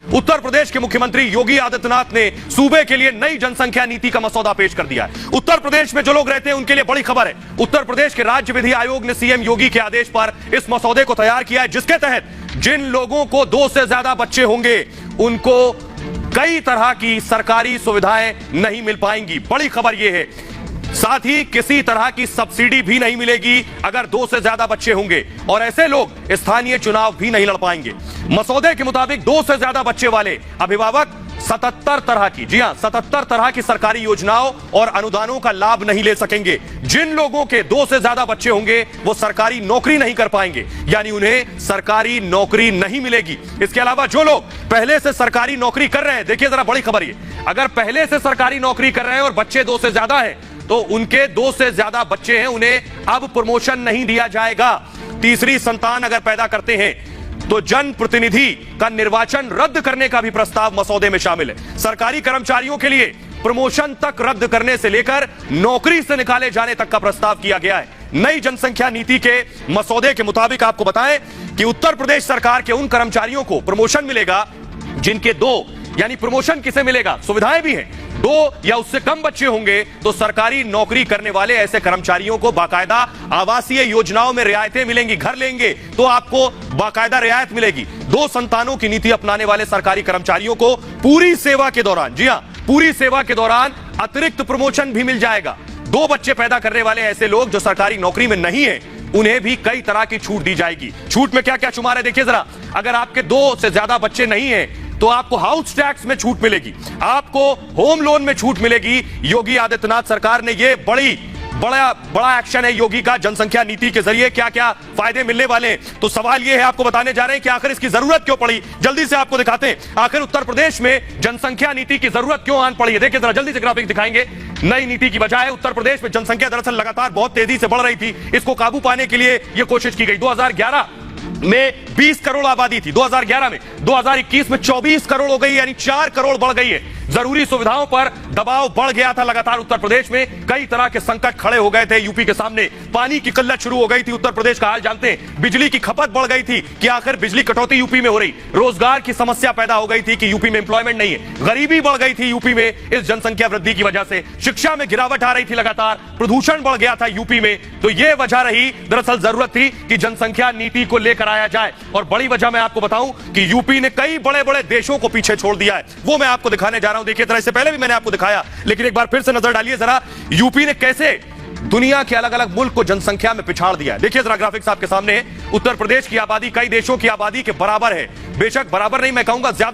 उत्तर प्रदेश के मुख्यमंत्री योगी आदित्यनाथ ने सूबे के लिए नई जनसंख्या नीति का मसौदा पेश कर दिया है। उत्तर प्रदेश में जो लोग रहते हैं उनके लिए बड़ी खबर है। उत्तर प्रदेश के राज्य विधि आयोग ने सीएम योगी के आदेश पर इस मसौदे को तैयार किया है, जिसके तहत जिन लोगों को 2 से ज्यादा बच्चे होंगे उनको कई तरह की सरकारी सुविधाएं नहीं मिल पाएंगी। बड़ी खबर यह है, साथ ही किसी तरह की सब्सिडी भी नहीं मिलेगी अगर 2 से ज्यादा बच्चे होंगे, और ऐसे लोग स्थानीय चुनाव भी नहीं लड़ पाएंगे। मसौदे के मुताबिक 2 से ज्यादा बच्चे वाले अभिभावक 77 तरह की, जी हां 77 तरह की सरकारी योजनाओं और अनुदानों का लाभ नहीं ले सकेंगे। जिन लोगों के 2 से ज्यादा बच्चे होंगे वो सरकारी नौकरी नहीं कर पाएंगे, यानी उन्हें सरकारी नौकरी नहीं मिलेगी। इसके अलावा जो लोग पहले से सरकारी नौकरी कर रहे हैं, देखिए जरा बड़ी खबर ये, अगर पहले से सरकारी नौकरी कर रहे हैं और बच्चे 2 से ज्यादा हैं तो उनके 2 से ज्यादा बच्चे हैं, उन्हें अब प्रमोशन नहीं दिया जाएगा। तीसरी संतान अगर पैदा करते हैं तो जन प्रतिनिधि का निर्वाचन रद्द करने का भी प्रस्ताव मसौदे में शामिल है। सरकारी कर्मचारियों के लिए प्रमोशन तक रद्द करने से लेकर नौकरी से निकाले जाने तक का प्रस्ताव किया गया है। नई जनसंख्या नीति के मसौदे के मुताबिक आपको बताएं कि उत्तर प्रदेश सरकार के उन कर्मचारियों को प्रमोशन मिलेगा जिनके 2, यानी प्रमोशन किसे मिलेगा, सुविधाएं भी हैं, 2 या उससे कम बच्चे होंगे तो सरकारी नौकरी करने वाले ऐसे कर्मचारियों को बाकायदा आवासीय योजनाओं में रियायतें मिलेंगी। घर लेंगे तो आपको बाकायदा रियायत मिलेगी। 2 संतानों की नीति अपनाने वाले सरकारी कर्मचारियों को पूरी सेवा के दौरान, जी हां पूरी सेवा के दौरान अतिरिक्त प्रमोशन भी मिल जाएगा। 2 बच्चे पैदा करने वाले ऐसे लोग जो सरकारी नौकरी में नहीं है उन्हें भी कई तरह की छूट दी जाएगी। छूट में क्या क्या शुमार है देखिए जरा, अगर आपके 2 से ज्यादा बच्चे नहीं है तो आपको हाउस टैक्स में छूट मिलेगी, आपको होम लोन में छूट मिलेगी। योगी आदित्यनाथ सरकार ने ये बड़ा एक्शन है योगी का जनसंख्या नीति के जरिए, क्या क्या फायदे मिलने वाले हैं। तो सवाल ये है, आपको बताने जा रहे हैं कि आखिर इसकी जरूरत क्यों पड़ी। जल्दी से आपको दिखाते हैं आखिर उत्तर प्रदेश में जनसंख्या नीति की जरूरत क्यों आन पड़ी है। देखिए जरा जल्दी से ग्राफिक दिखाएंगे। नई नीति की वजह है उत्तर प्रदेश में जनसंख्या दरअसल लगातार बहुत तेजी से बढ़ रही थी, इसको काबू पाने के लिए यह कोशिश की गई। 2011 में 20 करोड़ आबादी थी, 2011 में, 2021 में 24 करोड़ हो गई, यानी 4 करोड़ बढ़ गई है। जरूरी सुविधाओं पर दबाव बढ़ गया था लगातार उत्तर प्रदेश में, कई तरह के संकट खड़े हो गए थे यूपी के सामने। पानी की किल्लत शुरू हो गई थी, उत्तर प्रदेश का हाल जानते हैं। बिजली की खपत बढ़ गई थी कि आखिर बिजली कटौती यूपी में हो रही, रोजगार की समस्या पैदा हो गई थी कि यूपी में एम्प्लॉयमेंट नहीं है, गरीबी बढ़ गई थी यूपी में इस जनसंख्या वृद्धि की वजह से, शिक्षा में गिरावट आ रही थी लगातार, प्रदूषण बढ़ गया था यूपी में। तो यह वजह रही, दरअसल जरूरत थी कि जनसंख्या नीति को लेकर आया जाए। और बड़ी वजह मैं आपको बताऊं कि यूपी ने कई बड़े बड़े देशों को पीछे छोड़ दिया है, वो मैं आपको दिखाने जा रहा हूं। देखिए जरा, इससे पहले भी मैंने आपको दिखाया, लेकिन एक बार फिर से नजर डालिए जरा, यूपी ने कैसे दुनिया के अलग अलग मुल्क को जनसंख्या में पिछाड़ दिया है। देखिए जरा ग्राफिक्स आपके सामने है। उत्तर प्रदेश की आबादी कई देशों की आबादी के बराबर है, बेशक बराबर नहीं मैं कहूंगा, ज्यादा